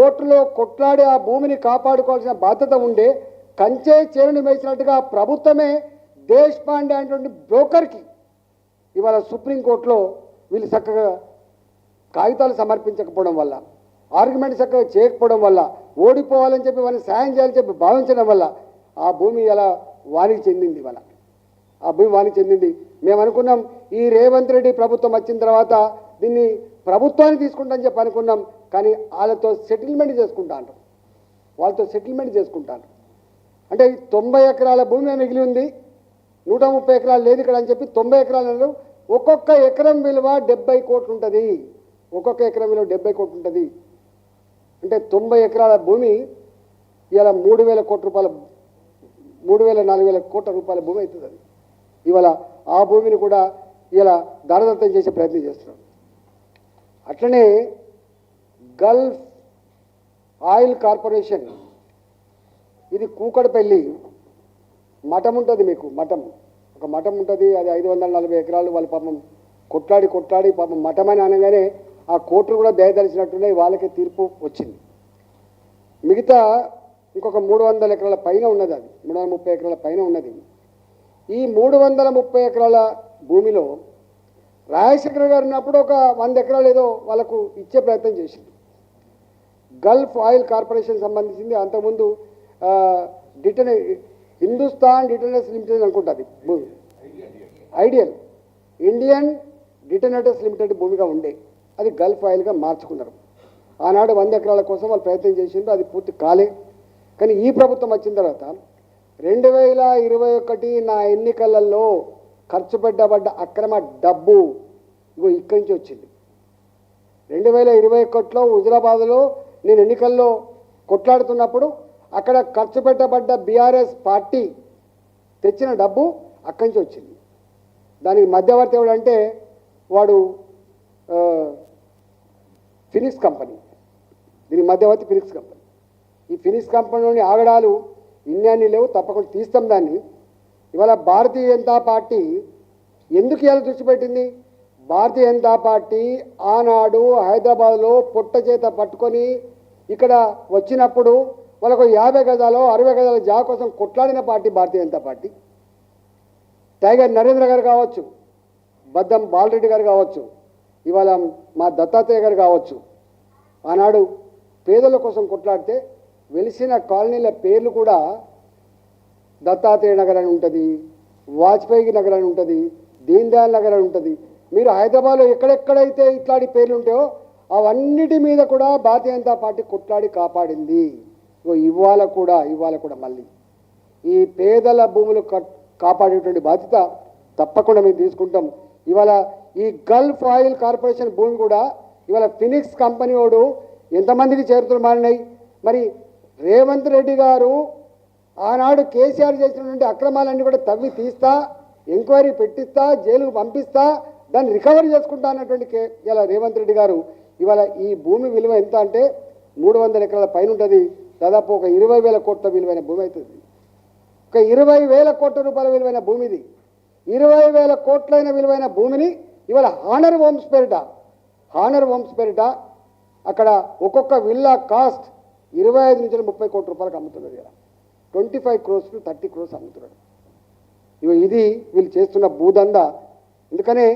కోర్టులో కొట్లాడి ఆ భూమిని కాపాడుకోవాల్సిన బాధ్యత ఉండే కంచే చేరుని వేసినట్టుగా ప్రభుత్వమే దేశపాండే అనేటువంటి బ్రోకర్కి ఇవాళ సుప్రీంకోర్టులో వీళ్ళు చక్కగా కాగితాలు సమర్పించకపోవడం వల్ల, ఆర్గ్యుమెంట్ చక్కగా చేయకపోవడం వల్ల, ఓడిపోవాలని చెప్పి వాళ్ళని సాయం చేయాలని చెప్పి భావించడం వల్ల ఆ భూమి ఇలా వానికి చెందింది. ఇవాళ ఆ భూమి వానికి చెందింది. మేము అనుకున్నాం ఈ రేవంత్ రెడ్డి ప్రభుత్వం వచ్చిన తర్వాత దీన్ని ప్రభుత్వాన్ని తీసుకుంటామని చెప్పి అనుకున్నాం. కానీ వాళ్ళతో సెటిల్మెంట్ చేసుకుంటాను, వాళ్ళతో సెటిల్మెంట్ చేసుకుంటాను. అంటే 90 ఎకరాల భూమి మిగిలి ఉంది, 130 ఎకరాలు లేదు ఇక్కడ అని చెప్పి 90 ఎకరాలు. ఒక్కొక్క ఎకరం విలువ 70 కోట్లు ఉంటుంది. ఒక్కొక్క ఎకరం విలువ 70 కోట్లు ఉంటుంది. అంటే 90 ఎకరాల భూమి ఇలా 3,000 కోట్ల రూపాయల 3,000-4,000 కోట్ల రూపాయల భూమి అవుతుంది. అది ఇవాళ ఆ భూమిని కూడా ఇలా దారదత్తం చేసే ప్రయత్నం చేస్తున్నాం. అట్లనే గల్ఫ్ ఆయిల్ కార్పొరేషన్, ఇది కూకడపల్లి మఠం ఉంటుంది. మీకు మఠం, ఒక మఠం ఉంటుంది. అది 540 ఎకరాలు. వాళ్ళు పాపం కొట్లాడి పాపం మఠం అని అనగానే ఆ కోర్టులు కూడా దయదలిచినట్టున్నాయి. వాళ్ళకే తీర్పు వచ్చింది. మిగతా ఇంకొక 300 ఎకరాల పైన ఉన్నది. అది 330 ఎకరాల పైన ఉన్నది. ఈ 330 ఎకరాల భూమిలో రాజశేఖర్ గారు ఉన్నప్పుడు ఒక 100 ఎకరాలు ఏదో వాళ్ళకు ఇచ్చే ప్రయత్నం చేసింది. గల్ఫ్ ఆయిల్ కార్పొరేషన్ సంబంధించింది. అంతకుముందు హిందుస్థాన్ డిటనర్స్ లిమిటెడ్ అనుకుంటుంది భూమి, ఐడియల్ ఇండియన్ డిటనర్స్ లిమిటెడ్ భూమిగా ఉండే అది గల్ఫ్ ఆయిల్గా మార్చుకున్నారు. ఆనాడు 100 ఎకరాల కోసం వాళ్ళు ప్రయత్నం చేసిండ్రు, అది పూర్తి కాలే. కానీ ఈ ప్రభుత్వం వచ్చిన తర్వాత 2021 నా ఎన్నికలలో ఖర్చు పెట్టబడ్డ అక్రమ డబ్బు ఇగో ఇక్కడి నుంచి వచ్చింది. 2021లో హుజరాబాద్లో నేను ఎన్నికల్లో కొట్లాడుతున్నప్పుడు అక్కడ ఖర్చు పెట్టబడ్డ బీఆర్ఎస్ పార్టీ తెచ్చిన డబ్బు అక్కడి నుంచి వచ్చింది. దానికి మధ్యవర్తి ఎవడంటే వాడు ఫినిక్స్ కంపెనీ. దీనికి మధ్యవర్తి ఫినిక్స్ కంపెనీ. ఈ ఫినిక్స్ కంపెనీలోని ఆగడాలు ఇన్ని లేవు, తప్పకుండా తీస్తాం దాన్ని. ఇవాళ భారతీయ జనతా పార్టీ ఎందుకు ఇలా దృష్టి పెట్టింది? భారతీయ జనతా పార్టీ ఆనాడు హైదరాబాద్లో పొట్ట చేత పట్టుకొని ఇక్కడ వచ్చినప్పుడు వాళ్ళకు 50 గజాలు 60 గజాల జాగా కోసం కొట్లాడిన party Bharatiya Janata party. Tiger Narendra గారు కావచ్చు, బద్దం బాలరెడ్డి గారు కావచ్చు, ఇవాళ మా దత్తాత్రేయ గారు కావచ్చు, ఆనాడు పేదల కోసం కొట్లాడితే వెలిసిన కాలనీల పేర్లు కూడా దత్తాత్రేయ నగర్ అని ఉంటుంది, వాజ్పేయి నగర్ అని ఉంటుంది, దీన్ దయాళ్ నగర్ అని ఉంటుంది. మీరు హైదరాబాద్లో ఎక్కడెక్కడైతే ఇట్లాంటి పేర్లు ఉంటాయో అవన్నిటి మీద కూడా భారతీయ జనతా పార్టీ కొట్లాడి కాపాడింది. ఇవాళ కూడా మళ్ళీ ఈ పేదల భూములు కాపాడేటువంటి బాధ్యత తప్పకుండా మేము తీసుకుంటాం. ఇవాళ ఈ గల్ఫ్ ఆయిల్ కార్పొరేషన్ భూమి కూడా ఇవాళ ఫినిక్స్ కంపెనీ వాడు ఎంతమందికి చేతులు మారినాయి. మరి రేవంత్ రెడ్డి గారు ఆనాడు కేసీఆర్ చేసినటువంటి అక్రమాలన్నీ కూడా తవ్వి తీస్తా, ఎంక్వైరీ పెట్టిస్తా, జైలుకు పంపిస్తా, దాన్ని రికవరీ చేసుకుంటా అన్నటువంటి ఇలా రేవంత్ రెడ్డి గారు ఇవాళ ఈ భూమి విలువ ఎంత అంటే 300 ఎకరాల పైన ఉంటుంది. దాదాపు ఒక 20,000 కోట్ల విలువైన భూమి అవుతుంది. ఒక 20,000 కోట్ల రూపాయల విలువైన భూమిది. 20,000 కోట్లైన విలువైన భూమిని ఇవాళ హానర్ హోమ్స్ పేరిట అక్కడ ఒక్కొక్క విల్లా కాస్ట్ 25 నుంచి 30 కోట్ల రూపాయలకు అమ్ముతున్నారు. ఇలా 25 crores to 30 crores అమ్ముతున్నాడు. ఇది వీళ్ళు చేస్తున్న భూదందా. అందుకనే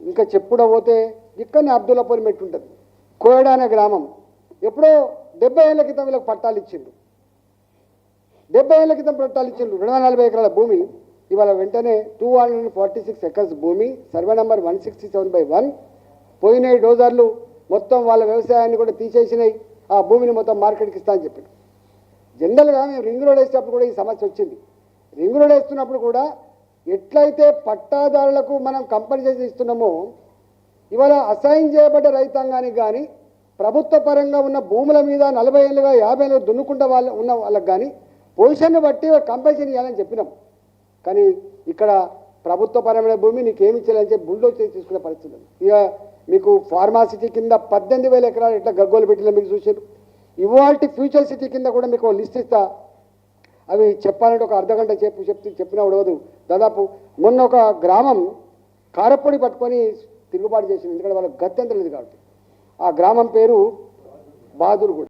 ఇంకా చెప్పుడ పోతే ఇక్కడనే అబ్దుల్లాపూర్ మెట్టు ఉంటుంది. కోయడా అనే గ్రామం ఎప్పుడో 70 ఏళ్ల క్రితం వీళ్ళకి పట్టాలు ఇచ్చిండు. 70 ఏళ్ల క్రితం పట్టాలు ఇచ్చిండు. 240 ఎకరాల భూమి ఇవాళ వెంటనే 246 ఎకర్స్ భూమి, సర్వే నెంబర్ 167/1 పోయినాయి. డోజర్లు మొత్తం వాళ్ళ వ్యవసాయాన్ని కూడా తీసేసినాయి. ఆ భూమిని మొత్తం మార్కెట్కి ఇస్తా అని చెప్పాడు. జనరల్గా మేము రింగ్ రోడ్ వేసేటప్పుడు కూడా ఈ సమస్య వచ్చింది. రింగ్ రోడ్ వేస్తున్నప్పుడు కూడా ఎట్లయితే పట్టాదారులకు మనం కంపెన్సేషన్ ఇస్తున్నామో ఇవాళ అసైన్ చేయబడ్డ రైతాంగానికి కానీ ప్రభుత్వ పరంగా ఉన్న భూముల మీద 40 ఏళ్ళుగా 50 ఏళ్ళు దున్నుకుంటా ఉన్న వాళ్ళకి కానీ పొజిషన్ని బట్టి కంపెన్సేషన్ ఇవ్వాలని చెప్పినాం. కానీ ఇక్కడ ప్రభుత్వ పరమైన భూమి నీకేమి ఇచ్చేయాలని చెప్పి బుల్డోజ్ చేసి తీసుకునే పరిస్థితి. ఇక మీకు ఫార్మాసిటీ కింద 18,000 ఎకరాలు ఎట్లా గగ్గోలు పెట్టినా మీకు చూసారు. ఇవాల్టి ఫ్యూచర్ సిటీ కింద కూడా మీకు లిస్ట్ ఇస్తా. అవి చెప్పాలంటే ఒక అర్ధగంట చెప్పినా ఉండవదు. దాదాపు మొన్న ఒక గ్రామం కారప్పొడి పట్టుకొని తిరుగుబాటు చేసింది. ఎందుకంటే వాళ్ళకి గత్యంతరం లేదు కాబట్టి. ఆ గ్రామం పేరు బహదూర్గూడ.